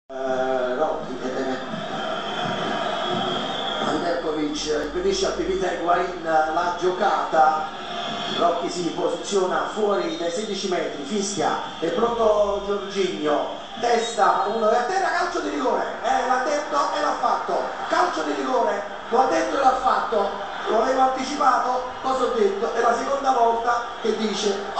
Rocchi Anderkovic impedisce al Pipita Higuaín la giocata. Rocchi si posiziona fuori dai 16 metri, fischia, è pronto Jorginho, testa uno a terra, calcio di rigore, l'ha detto e l'ha fatto, calcio di rigore, lo ha detto e l'ha fatto, lo avevo anticipato, cosa ho detto? È la seconda volta che dice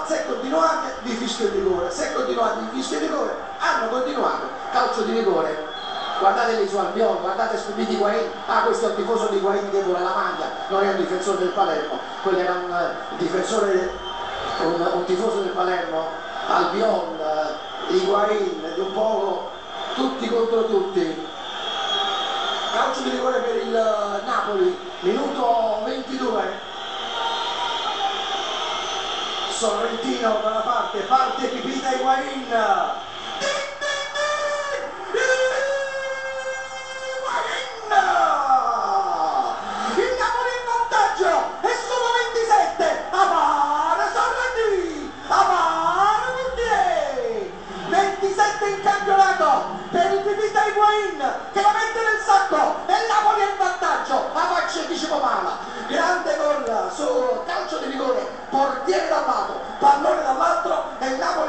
se continuate vi fischio il rigore, se continuate vi fischio il rigore, hanno continuato, calcio di rigore. Guardate lì su Albiol, guardate su Pipita Higuaín, questo è un tifoso di Higuaín che vuole la maglia, non è un difensore del Palermo, quello era un tifoso del Palermo, Albiol, Higuaín, di un po' tutti contro tutti. Calcio di rigore per il Napoli, minuto 22. Sorrentino da una parte Pipita Higuaín. In campionato per il Pipita Higuaín che la mette nel sacco e il Napoli è in vantaggio, la faccia dice Pomala, grande gol su calcio di rigore, portiere da un lato, pallone dall'altro e il Napoli